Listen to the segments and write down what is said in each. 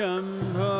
Shambho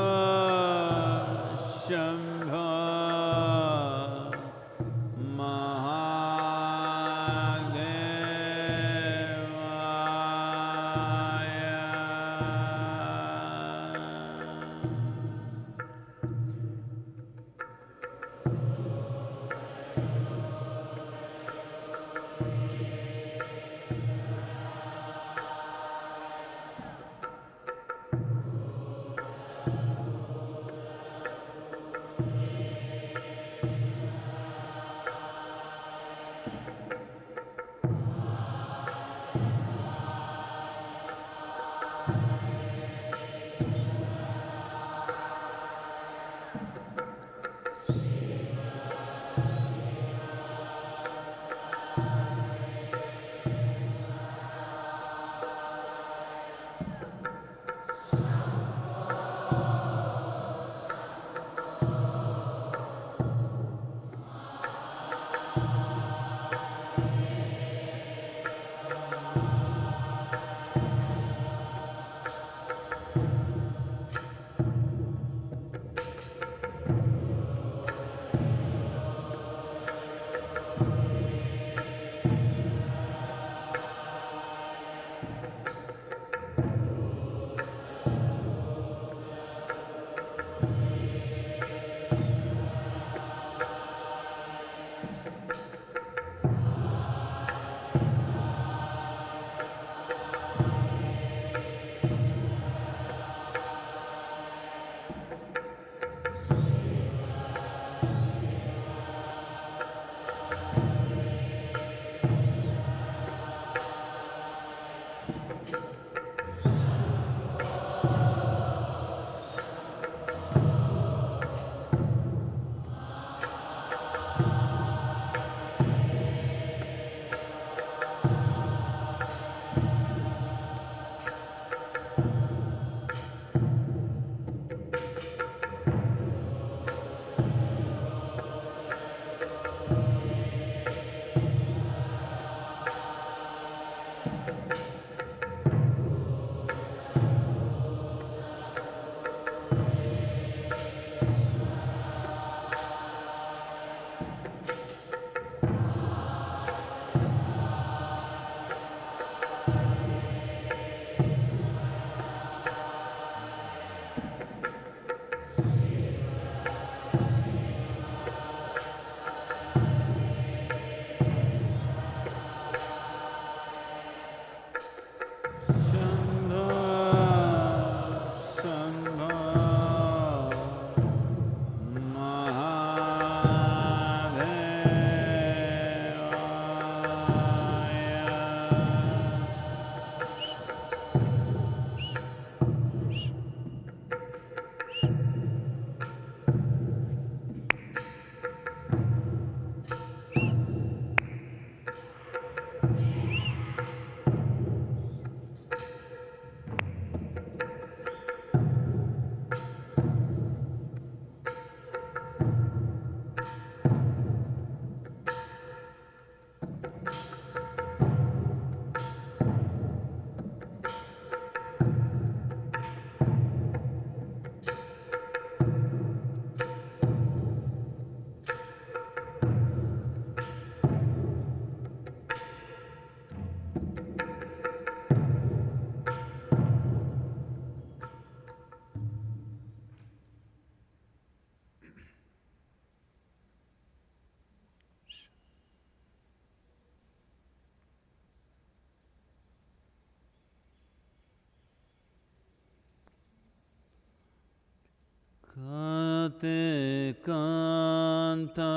Kate kanta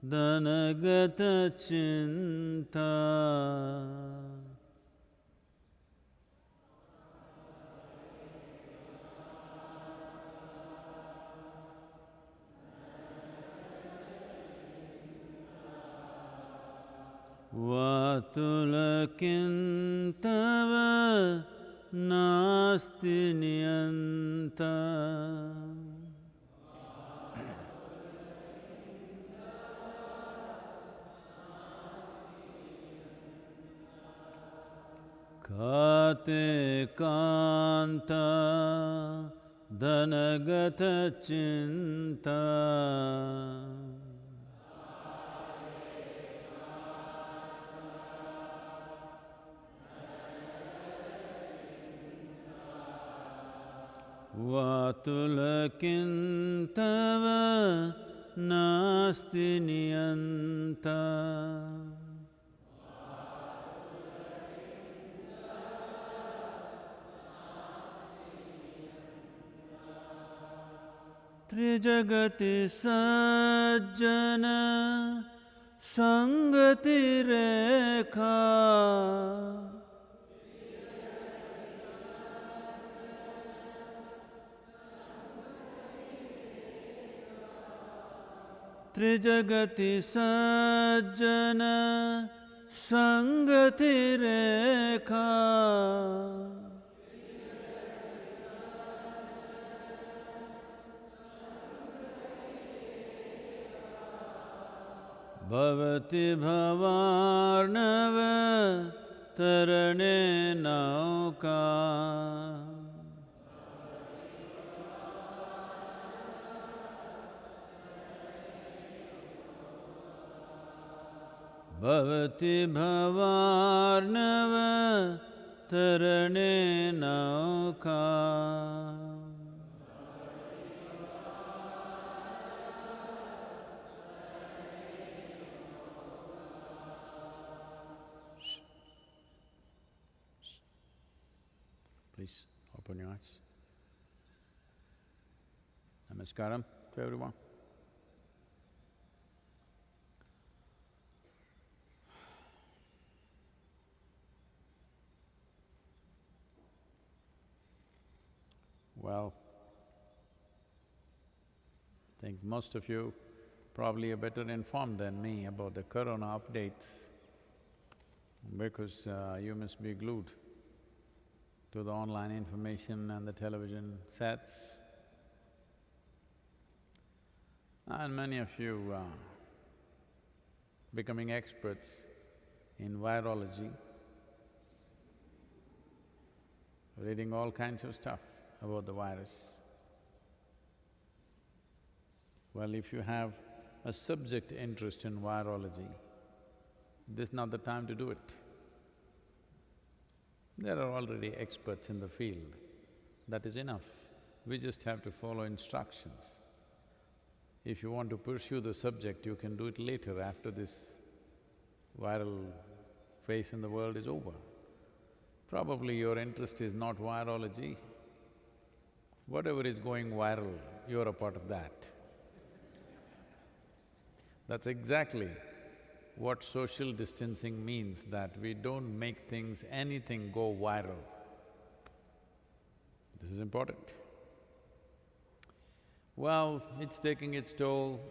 danagata chinta Vatulakintava Nasti niyanta Kate kanta Dhanagata chinta Vatulakintava Nasti niyanta Trijagati sajjana Sangati rekha Trijagati sajjana Sangati rekha Bhavati bhavarnava tarane nauka Bhavati bhavarnava tarane nauka Please open your eyes. Namaskaram to everyone. Well, I think most of you probably are better informed than me about the corona updates because you must be glued to the online information and the television sets. And many of you are becoming experts in virology, reading all kinds of stuff about the virus. Well, if you have a subject interest in virology, this is not the time to do it. There are already experts in the field, that is enough. We just have to follow instructions. If you want to pursue the subject, you can do it later after this viral phase in the world is over. Probably your interest is not virology. Whatever is going viral, you're a part of that. That's exactly what social distancing means, that we don't make things, anything go viral. This is important. Well, it's taking its toll.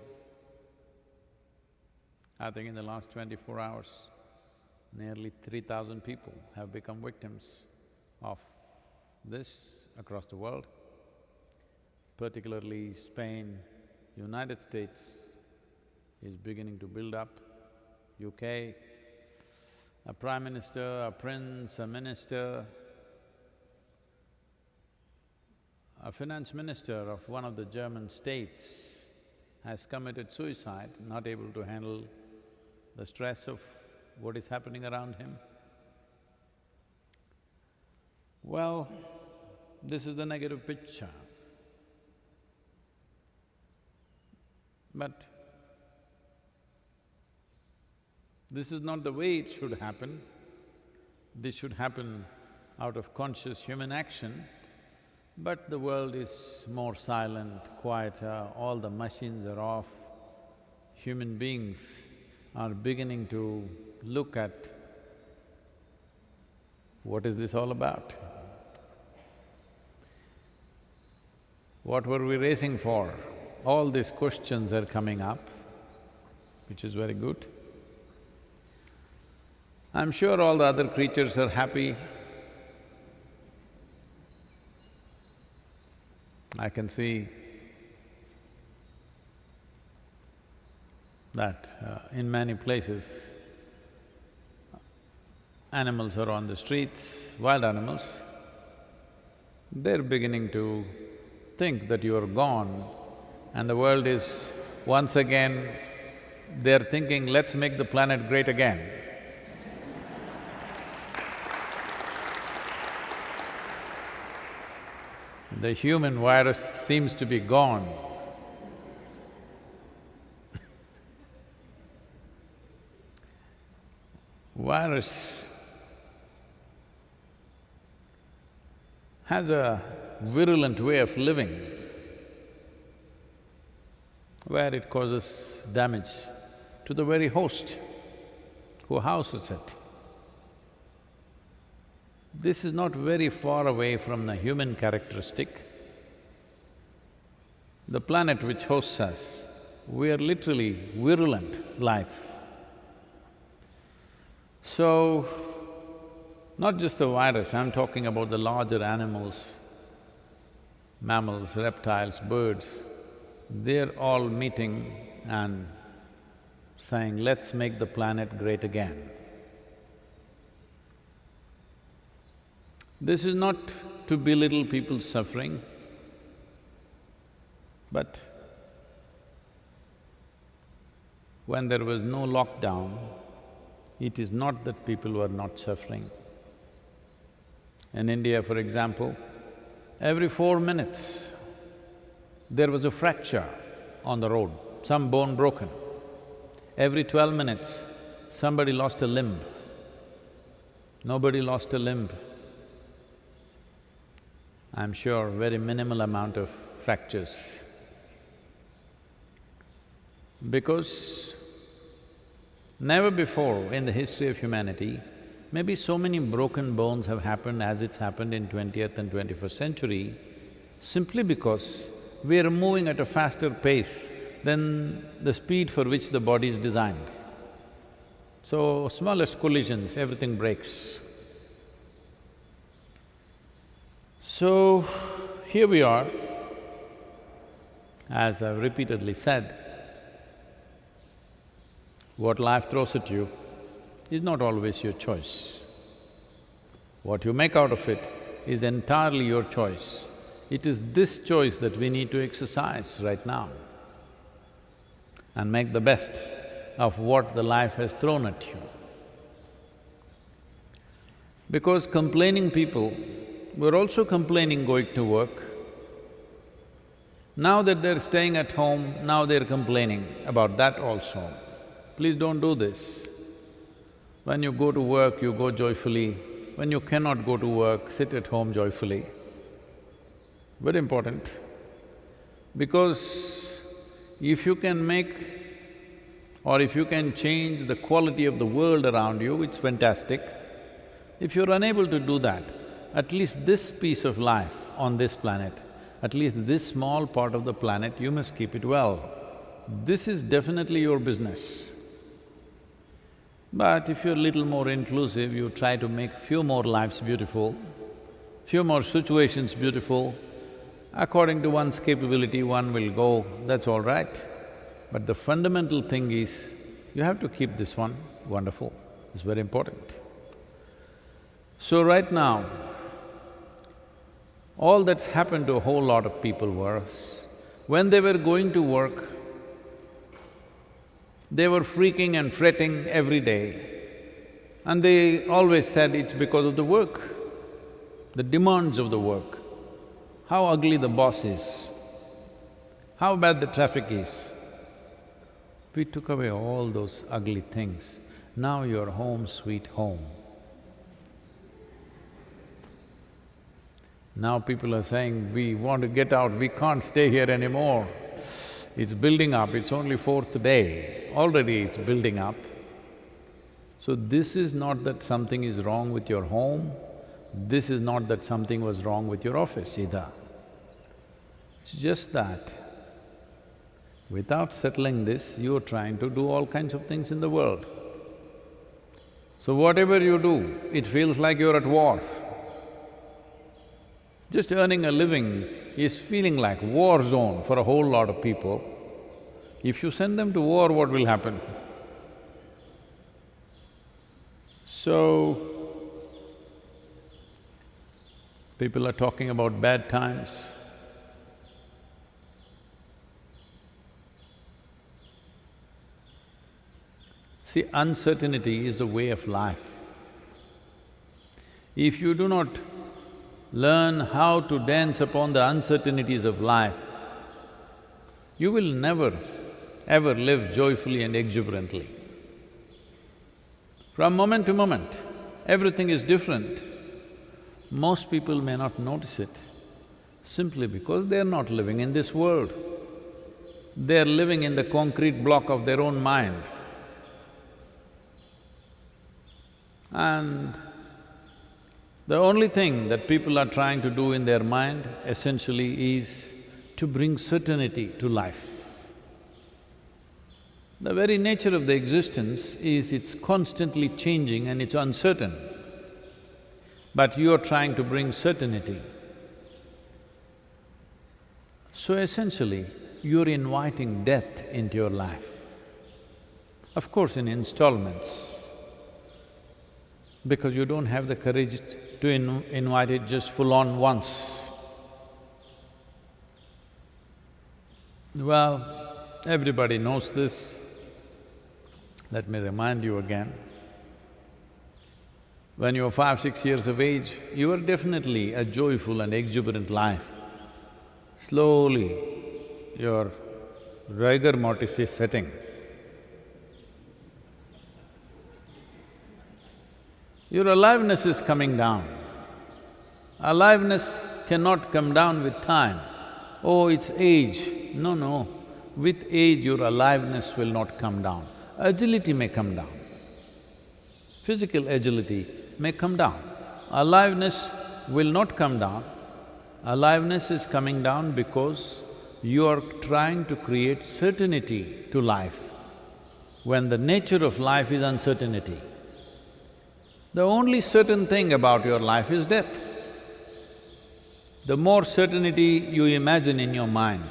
I think in the last 24 hours, nearly 3,000 people have become victims of this across the world, particularly Spain, United States is beginning to build up, UK, a prime minister, a prince, a minister, a finance minister of one of the German states has committed suicide, not able to handle the stress of what is happening around him. Well, this is the negative picture. But this is not the way it should happen. This should happen out of conscious human action, but the world is more silent, quieter, all the machines are off. Human beings are beginning to look at what is this all about? What were we racing for? All these questions are coming up, which is very good. I'm sure all the other creatures are happy. I can see that in many places, animals are on the streets, wild animals. They're beginning to think that you are gone and the world is once again… they're thinking, let's make the planet great again. The human virus seems to be gone. Virus has a virulent way of living where it causes damage to the very host who houses it. This is not very far away from the human characteristic. The planet which hosts us, we are literally virulent life. So, not just the virus, I'm talking about the larger animals, mammals, reptiles, birds, they're all meeting and saying, let's make the planet great again. This is not to belittle people's suffering, but when there was no lockdown, it is not that people were not suffering. In India, for example, every 4 minutes, there was a fracture on the road, some bone broken. Every 12 minutes, somebody lost a limb. Nobody lost a limb. I'm sure very minimal amount of fractures. Because never before in the history of humanity, maybe so many broken bones have happened as it's happened in 20th and 21st century, simply because we are moving at a faster pace than the speed for which the body is designed. So, smallest collisions, everything breaks. So, here we are. As I've repeatedly said, what life throws at you is not always your choice. What you make out of it is entirely your choice. It is this choice that we need to exercise right now and make the best of what the life has thrown at you. Because complaining people were also complaining going to work. Now that they're staying at home, now they're complaining about that also. Please don't do this. When you go to work, you go joyfully. When you cannot go to work, sit at home joyfully. Very important. Because if you can make or if you can change the quality of the world around you, it's fantastic. If you're unable to do that, at least this piece of life on this planet, at least this small part of the planet, you must keep it well. This is definitely your business. But if you're a little more inclusive, you try to make few more lives beautiful, few more situations beautiful, according to one's capability, one will go, that's all right. But the fundamental thing is, you have to keep this one wonderful, it's very important. So right now, all that's happened to a whole lot of people was, when they were going to work, they were freaking and fretting every day. And they always said it's because of the work, the demands of the work, how ugly the boss is, how bad the traffic is. We took away all those ugly things. Now you're home sweet home. Now people are saying, we want to get out, we can't stay here anymore. It's building up, it's only 4th day, already it's building up. So this is not that something is wrong with your home, this is not that something was wrong with your office either. It's just that without settling this, you're trying to do all kinds of things in the world. So whatever you do, it feels like you're at war. Just earning a living is feeling like war zone for a whole lot of people. If you send them to war, what will happen? So, people are talking about bad times. See, uncertainty is the way of life. If you do not learn how to dance upon the uncertainties of life, you will never ever live joyfully and exuberantly. From moment to moment, everything is different. Most people may not notice it simply because they're not living in this world. They're living in the concrete block of their own mind. And the only thing that people are trying to do in their mind essentially is to bring certainty to life. The very nature of the existence is it's constantly changing and it's uncertain. But you are trying to bring certainty. So essentially, you're inviting death into your life. Of course, in installments, because you don't have the courage to invite it just full-on once. Well, everybody knows this. Let me remind you again. When you were 5, 6 years of age, you were definitely a joyful and exuberant life. Slowly, your rigor mortis is setting. Your aliveness is coming down. Aliveness cannot come down with time. Oh, it's age. No, no. With age, your aliveness will not come down. Agility may come down. Physical agility may come down. Aliveness will not come down. Aliveness is coming down because you are trying to create certainty to life, when the nature of life is uncertainty. The only certain thing about your life is death. The more certainty you imagine in your mind,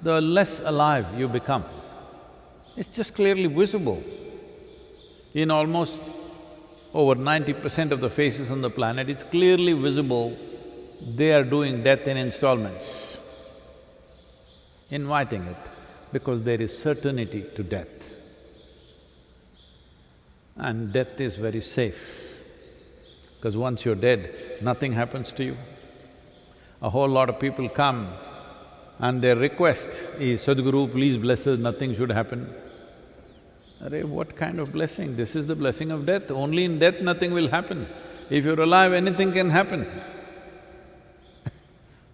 the less alive you become. It's just clearly visible. In almost over 90% of the faces on the planet, it's clearly visible they are doing death in installments, inviting it, because there is certainty to death. And death is very safe, because once you're dead, nothing happens to you. A whole lot of people come and their request is, Sadhguru, please bless us, nothing should happen. Arey, what kind of blessing? This is the blessing of death. Only in death nothing will happen. If you're alive, anything can happen.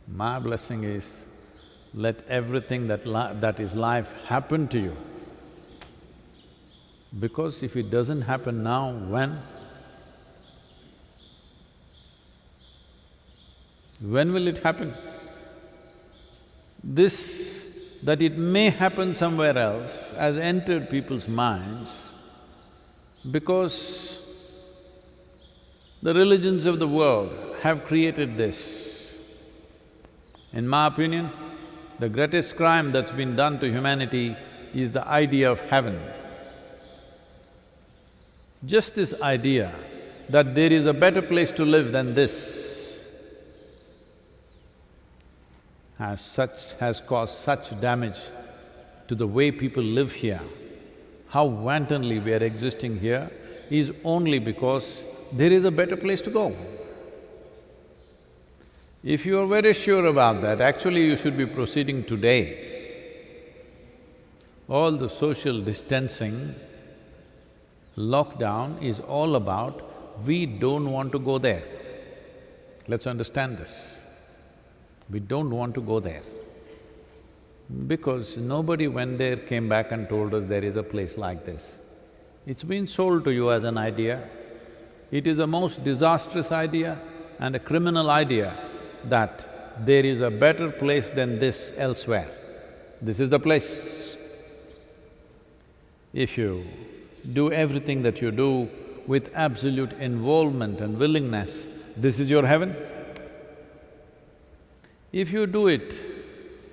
My blessing is, let everything that is life happen to you. Because if it doesn't happen now, when? When will it happen? This, that it may happen somewhere else, has entered people's minds because the religions of the world have created this. In my opinion, the greatest crime that's been done to humanity is the idea of heaven. Just this idea that there is a better place to live than this has caused such damage to the way people live here. How wantonly we are existing here is only because there is a better place to go. If you are very sure about that, actually you should be proceeding today. All the social distancing, lockdown is all about, we don't want to go there. Let's understand this. We don't want to go there. Because nobody went there, came back and told us there is a place like this. It's been sold to you as an idea. It is a most disastrous idea and a criminal idea that there is a better place than this elsewhere. This is the place. If you do everything that you do with absolute involvement and willingness, this is your heaven. If you do it,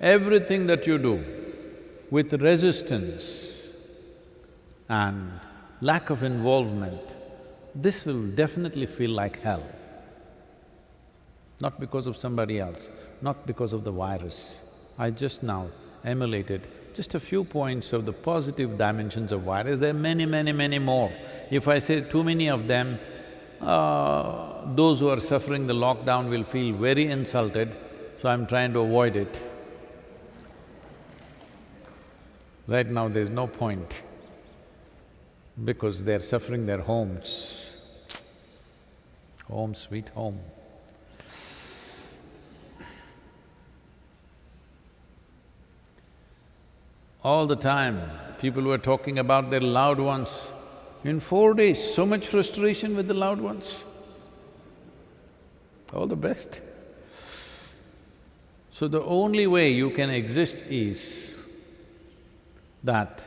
everything that you do with resistance and lack of involvement, this will definitely feel like hell. Not because of somebody else, not because of the virus. I just now emulated just a few points of the positive dimensions of virus. There are many, many, many more. If I say too many of them, those who are suffering the lockdown will feel very insulted, so I'm trying to avoid it. Right now there's no point, because they're suffering their homes. Home sweet home. All the time, people were talking about their loved ones. In 4 days, so much frustration with the loved ones. All the best. So the only way you can exist is that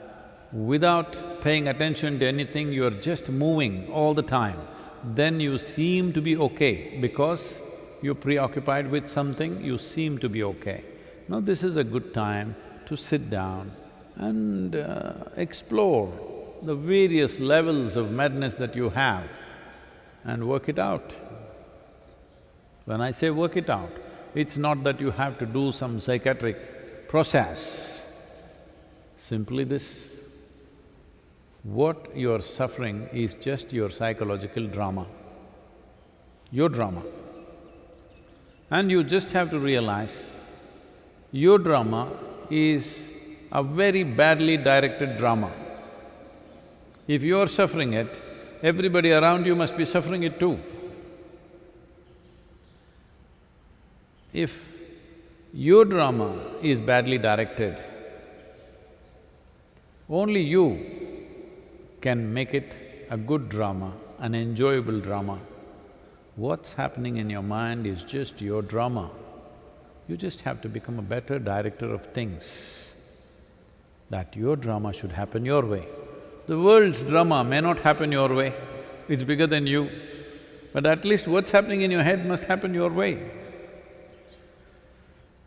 without paying attention to anything, you are just moving all the time. Then you seem to be okay, because you're preoccupied with something, you seem to be okay. Now this is a good time to sit down and explore the various levels of madness that you have and work it out. When I say work it out, it's not that you have to do some psychiatric process. Simply this, what you're suffering is just your psychological drama, your drama. And you just have to realize, your drama is a very badly directed drama. If you're suffering it, everybody around you must be suffering it too. If your drama is badly directed, only you can make it a good drama, an enjoyable drama. What's happening in your mind is just your drama. You just have to become a better director of things, that your drama should happen your way. The world's drama may not happen your way, it's bigger than you, but at least what's happening in your head must happen your way.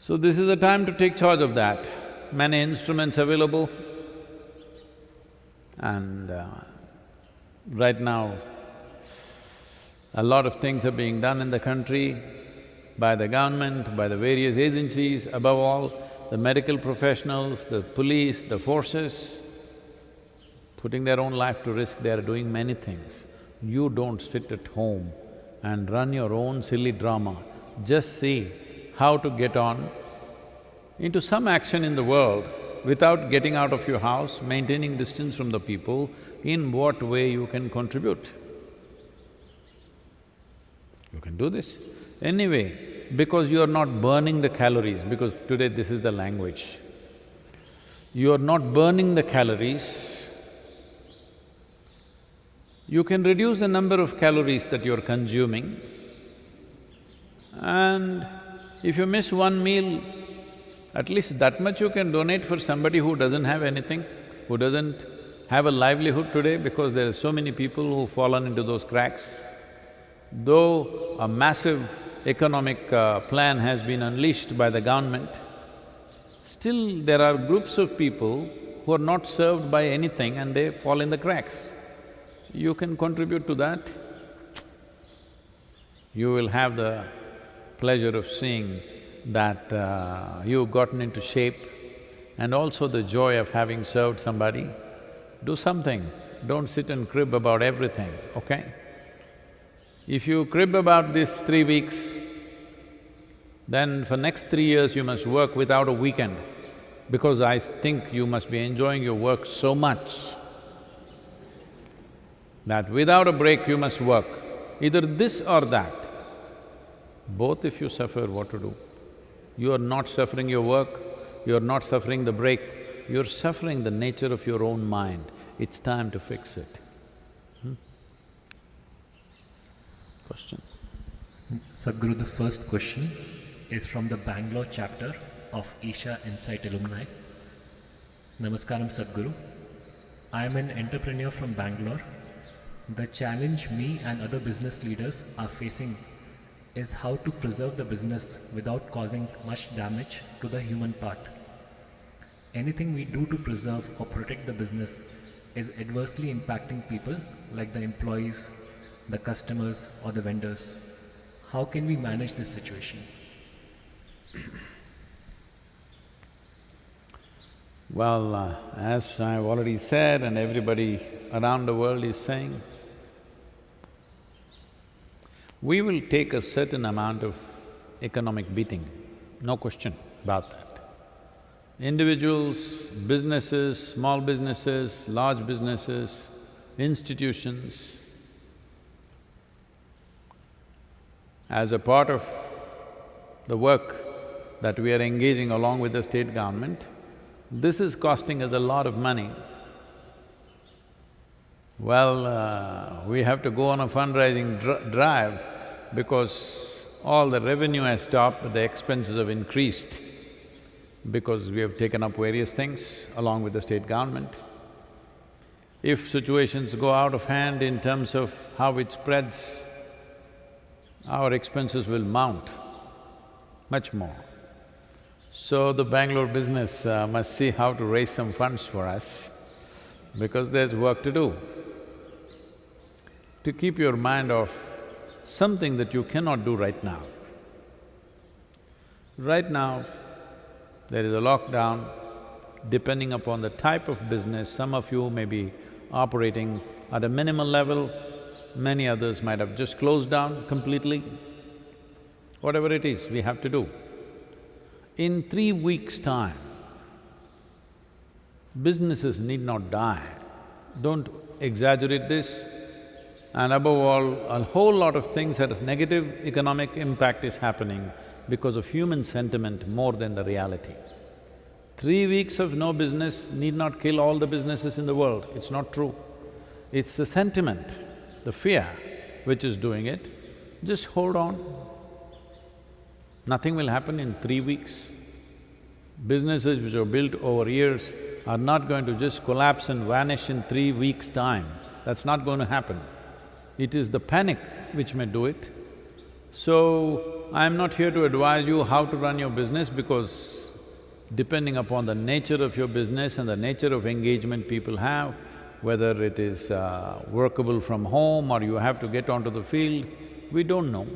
So this is a time to take charge of that. Many instruments available, and right now, a lot of things are being done in the country by the government, by the various agencies, above all, the medical professionals, the police, the forces, putting their own life to risk, they are doing many things. You don't sit at home and run your own silly drama. Just see how to get on into some action in the world without getting out of your house, maintaining distance from the people, in what way you can contribute. You can do this. Anyway, because you are not burning the calories, because today this is the language. You are not burning the calories, you can reduce the number of calories that you're consuming, and if you miss one meal, at least that much you can donate for somebody who doesn't have anything, who doesn't have a livelihood today, because there are so many people who've fallen into those cracks. Though a massive economic plan has been unleashed by the government, still there are groups of people who are not served by anything and they fall in the cracks. You can contribute to that. You will have the pleasure of seeing that you've gotten into shape, and also the joy of having served somebody. Do something, don't sit and crib about everything, okay? If you crib about this 3 weeks, then for next 3 years you must work without a weekend, because I think you must be enjoying your work so much that without a break you must work, either this or that. Both if you suffer, what to do? You are not suffering your work, you are not suffering the break, you're suffering the nature of your own mind. It's time to fix it. Questions? Sadhguru, the first question is from the Bangalore chapter of Isha Insight Alumni. Namaskaram Sadhguru. I am an entrepreneur from Bangalore. The challenge me and other business leaders are facing is how to preserve the business without causing much damage to the human part. Anything we do to preserve or protect the business is adversely impacting people like the employees, the customers or the vendors. How can we manage this situation? Well, as I've already said and everybody around the world is saying, we will take a certain amount of economic beating, no question about that. Individuals, businesses, small businesses, large businesses, institutions, as a part of the work that we are engaging along with the state government, this is costing us a lot of money. Well, we have to go on a fundraising drive because all the revenue has stopped, but the expenses have increased because we have taken up various things along with the state government. If situations go out of hand in terms of how it spreads, our expenses will mount much more. So the Bangalore business must see how to raise some funds for us, because there's work to do. To keep your mind off something that you cannot do right now. Right now, there is a lockdown. Depending upon the type of business, some of you may be operating at a minimal level, many others might have just closed down completely. Whatever it is, we have to do. In 3 weeks' time, businesses need not die. Don't exaggerate this. And above all, a whole lot of things that negative economic impact is happening. because of human sentiment more than the reality. 3 weeks of no business need not kill all the businesses in the world, it's not true. It's the sentiment, the fear which is doing it. Just hold on. Nothing will happen in 3 weeks. Businesses which are built over years are not going to just collapse and vanish in 3 weeks' time. That's not going to happen. It is the panic which may do it. So, I'm not here to advise you how to run your business because depending upon the nature of your business and the nature of engagement people have, whether it is workable from home or you have to get onto the field, we don't know.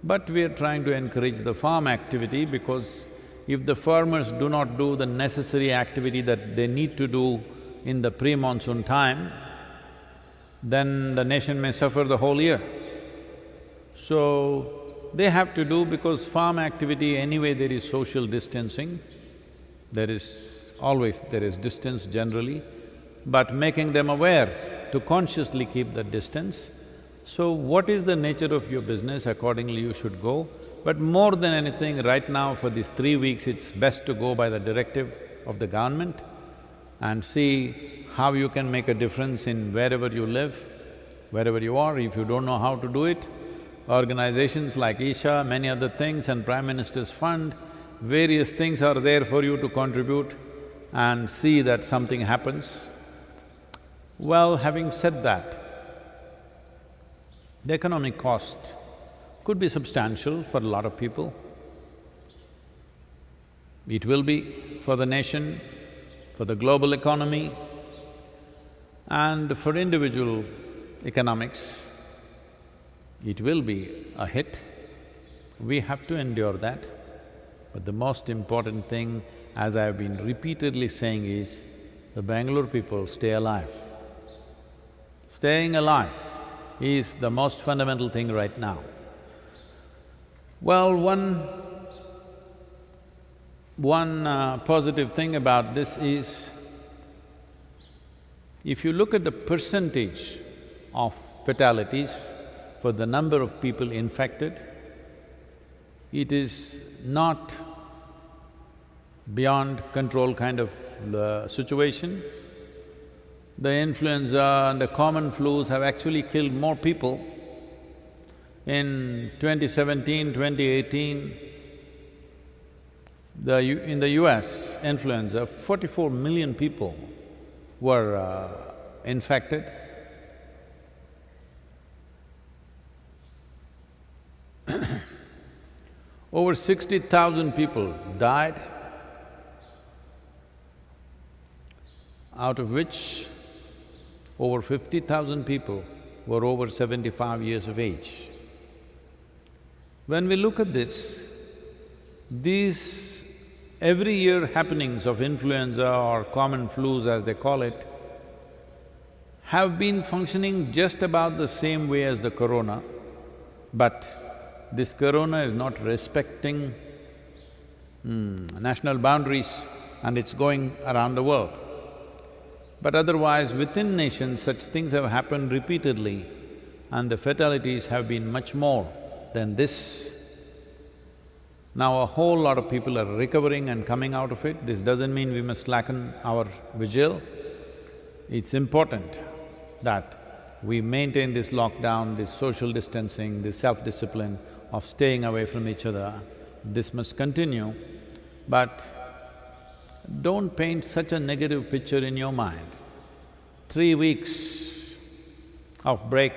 But we are trying to encourage the farm activity because if the farmers do not do the necessary activity that they need to do in the pre-monsoon time, then the nation may suffer the whole year. So, they have to do because farm activity anyway there is social distancing, there is distance generally, but making them aware to consciously keep that distance. So, what is the nature of your business, accordingly you should go. But more than anything, right now for these 3 weeks, it's best to go by the directive of the government and see how you can make a difference in wherever you live, wherever you are. If you don't know how to do it, organizations like Isha, many other things and Prime Minister's Fund, various things are there for you to contribute and see that something happens. Well, having said that, the economic cost could be substantial for a lot of people. It will be for the nation, for the global economy, and for individual economics, it will be a hit. We have to endure that. But the most important thing, as I've been repeatedly saying, is the Bangalore people stay alive. Staying alive is the most fundamental thing right now. Well, one positive thing about this is, if you look at the percentage of fatalities for the number of people infected, it is not beyond control kind of situation. The influenza and the common flus have actually killed more people. In 2017, 2018, in the US, influenza, 44 million people were infected. Over 60,000 people died, out of which over 50,000 people were over 75 years of age. When we look at this, these every year happenings of influenza or common flus as they call it, have been functioning just about the same way as the corona, but this corona is not respecting national boundaries and it's going around the world. But otherwise, within nations, such things have happened repeatedly and the fatalities have been much more than this. Now a whole lot of people are recovering and coming out of it. This doesn't mean we must slacken our vigil. It's important that we maintain this lockdown, this social distancing, this self-discipline of staying away from each other. This must continue, but don't paint such a negative picture in your mind. 3 weeks of break,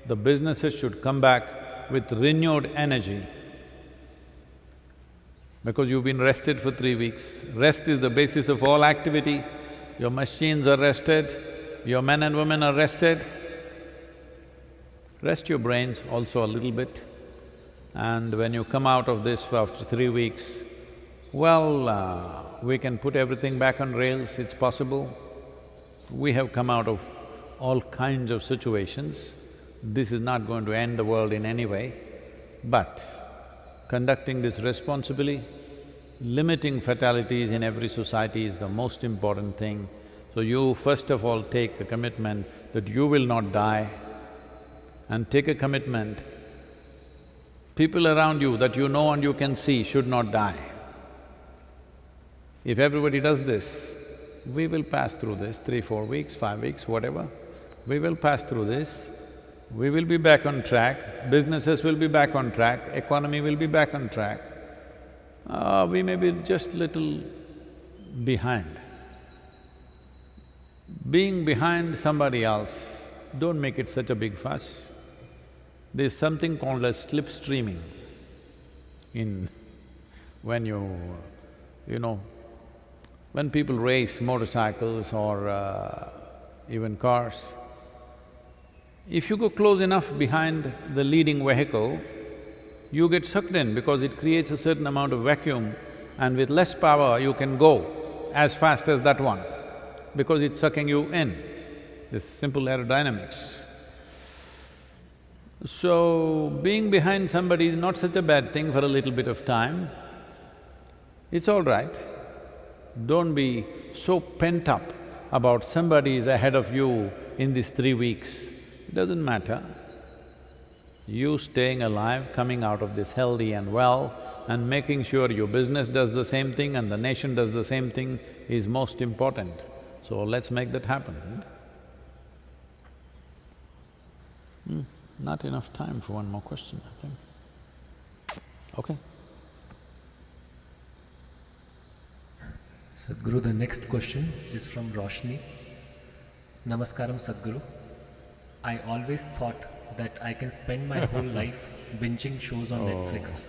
the businesses should come back with renewed energy because you've been rested for 3 weeks. Rest is the basis of all activity. Your machines are rested, your men and women are rested. Rest your brains also a little bit. And when you come out of this after 3 weeks, well, we can put everything back on rails, it's possible. We have come out of all kinds of situations. This is not going to end the world in any way, but conducting this responsibly, limiting fatalities in every society is the most important thing. So you first of all take a commitment that you will not die, and take a commitment, People around you that you know and you can see should not die. If everybody does this, we will pass through this 3, 4 weeks, 5 weeks, whatever. We will pass through this, we will be back on track, businesses will be back on track, economy will be back on track. We may be just little behind. Being behind somebody else, don't make it such a big fuss. There's something called as slipstreaming in… when you know, when people race motorcycles or even cars, if you go close enough behind the leading vehicle, you get sucked in because it creates a certain amount of vacuum, and with less power you can go as fast as that one because it's sucking you in, this simple aerodynamics. So, being behind somebody is not such a bad thing for a little bit of time. It's all right. Don't be so pent up about somebody is ahead of you in these 3 weeks. It doesn't matter. You staying alive, coming out of this healthy and well, and making sure your business does the same thing and the nation does the same thing is most important. So let's make that happen. Not enough time for one more question, I think. Okay. Sadhguru, the next question is from Roshni. Namaskaram Sadhguru. I always thought that I can spend my whole life binging shows on Netflix.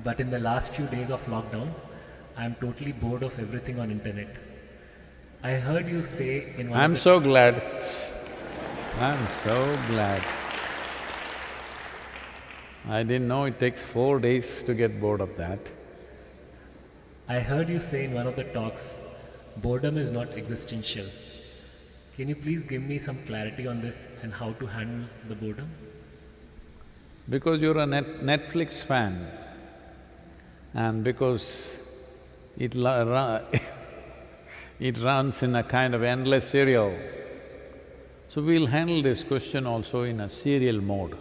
But in the last few days of lockdown, I am totally bored of everything on internet. I heard you say in one I'm so glad. I'm so glad. I didn't know it takes 4 days to get bored of that. I heard you say in one of the talks, boredom is not existential. Can you please give me some clarity on this and how to handle the boredom? Because you're a Netflix fan and because it runs in a kind of endless serial, so we'll handle this question also in a serial mode.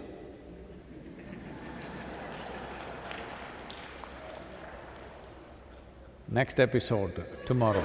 Next episode, tomorrow.